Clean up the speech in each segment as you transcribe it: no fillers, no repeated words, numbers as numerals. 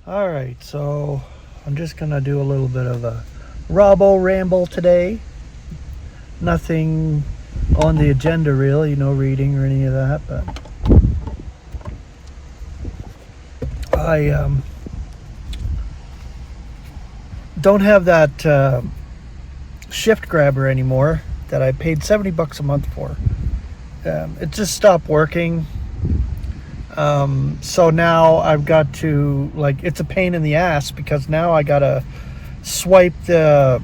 All right, so I'm just gonna do a little bit of a Robbo ramble today. Nothing on the agenda really, no reading or any of that, but I don't have that shift grabber anymore that I paid $70 a month for. It just stopped working. So now I've got to, like, it's a pain in the ass because now I gotta swipe the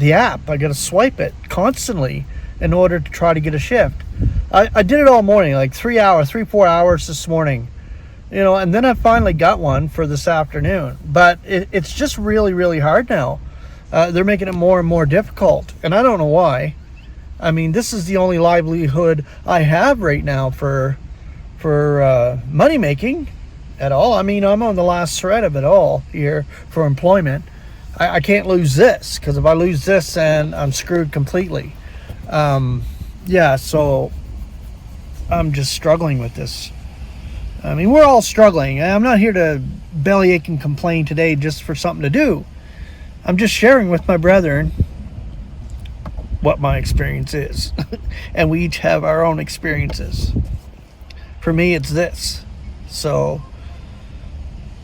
app. I gotta swipe it constantly in order to try to get a shift. I did it all morning, like 4 hours this morning, and then I finally got one for this afternoon. But it's just really, really hard now. They're making it more and more difficult, and I don't know why. I mean, this is the only livelihood I have right now for money making at all. I mean, I'm on the last thread of it all here for employment. I can't lose this, because if I lose this, then I'm screwed completely. So I'm just struggling with this. I mean, we're all struggling. I'm not here to bellyache and complain today just for something to do. I'm just sharing with my brethren what my experience is. And we each have our own experiences. For me, it's this. So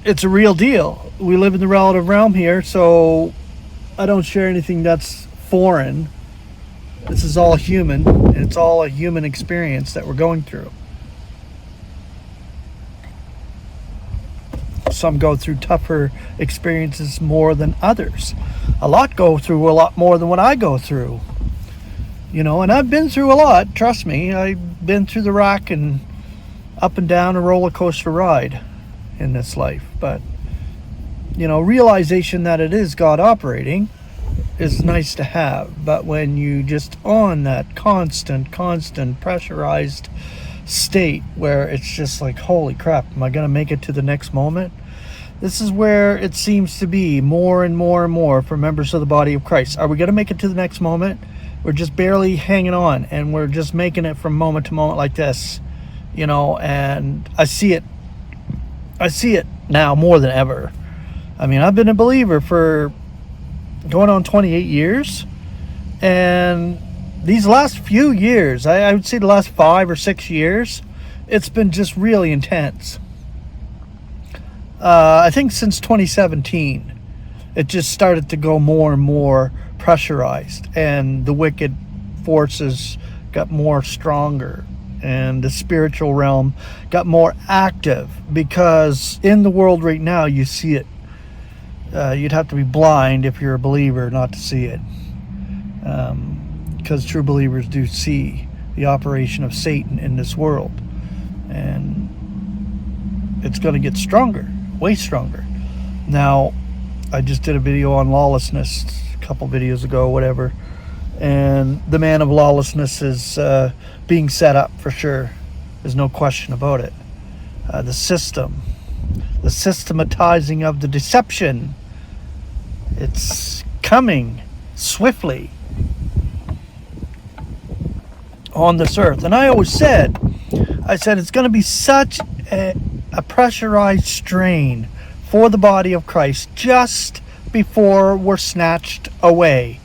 it's a real deal. We live in the relative realm here, so I don't share anything that's foreign. This is all human, and it's all a human experience that we're going through. Some go through tougher experiences more than others. A lot go through a lot more than what I go through. And I've been through a lot, trust me. I've been through the rock and up and down a roller coaster ride in this life. But, realization that it is God operating is nice to have. But when you just on that constant pressurized state where it's just like, holy crap, am I going to make it to the next moment? This is where it seems to be more and more and more for members of the body of Christ. Are we going to make it to the next moment? We're just barely hanging on, and we're just making it from moment to moment like this, and I see it now more than ever. I mean, I've been a believer for going on 28 years, and these last few years, I would say the last 5 or 6 years, it's been just really intense. I think since 2017, it just started to go more and more pressurized, and the wicked forces got more stronger, and the spiritual realm got more active, because in the world right now you see it. You'd have to be blind if you're a believer not to see it, because true believers do see the operation of Satan in this world, and it's going to get stronger, way stronger. Now, I just did a video on lawlessness a couple videos ago, whatever, and the man of lawlessness is being set up for sure. There's no question about it. The systematizing of the deception, it's coming swiftly on this earth. And I always said it's going to be such a pressurized strain for the body of Christ just before we're snatched away.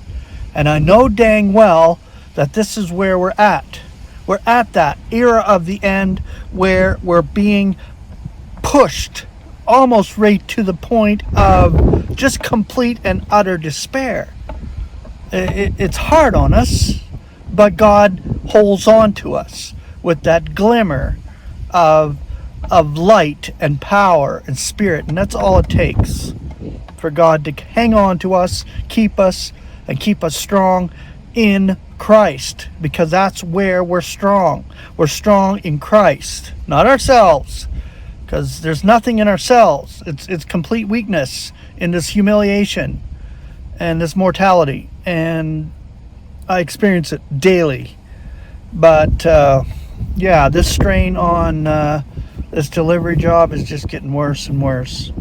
And I know dang well that this is where we're at. We're at that era of the end where we're being pushed almost right to the point of just complete and utter despair. It's hard on us, but God holds on to us with that glimmer of light and power and spirit, and that's all it takes for God to hang on to us, keep us strong in Christ, because that's where we're strong. We're strong in Christ, not ourselves, because there's nothing in ourselves. It's complete weakness in this humiliation and this mortality, and I experience it daily. But this strain on this delivery job is just getting worse and worse.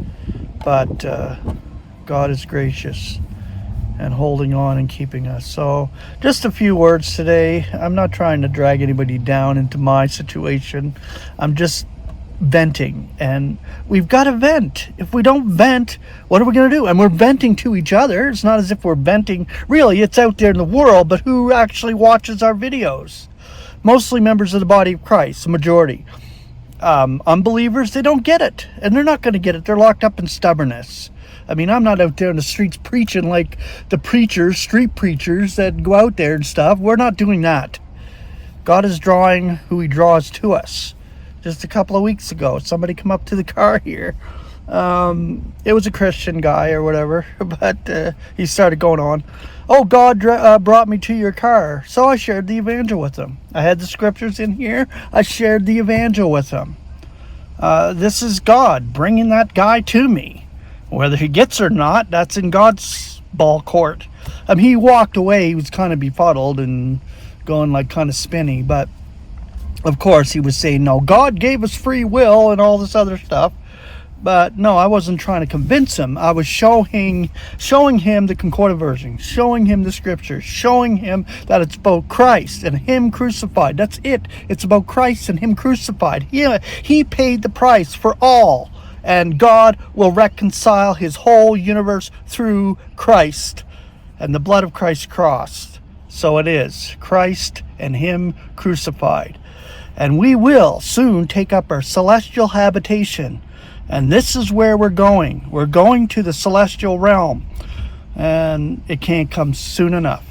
But God is gracious and holding on and keeping us. So just a few words today. I'm not trying to drag anybody down into my situation. I'm just venting, and we've got to vent. If we don't vent, what are we going to do? And we're venting to each other. It's not as if we're venting. Really, it's out there in the world, but who actually watches our videos? Mostly members of the body of Christ, the majority. Unbelievers, they don't get it, and they're not going to get it. They're locked up in stubbornness. I mean, I'm not out there in the streets preaching like the preachers, street preachers that go out there and stuff. We're not doing that. God is drawing who he draws to us. Just a couple of weeks ago, somebody come up to the car here. It was a Christian guy or whatever, but he started going on, oh, God brought me to your car. So I shared the evangel with him. I had the scriptures in here. I shared the evangel with him. This is God bringing that guy to me. Whether he gets or not, that's in God's ball court. He walked away. He was kind of befuddled and going like kind of spinny, but of course he was saying, no, God gave us free will and all this other stuff. But no, I wasn't trying to convince him. I was showing him the Concordant version, showing him the scriptures, showing him that it's about Christ and him crucified. That's it. It's about Christ and him crucified. He paid the price for all, and God will reconcile his whole universe through Christ and the blood of Christ crossed. So it is Christ and him crucified. And we will soon take up our celestial habitation. And this is where we're going. We're going to the celestial realm. And it can't come soon enough.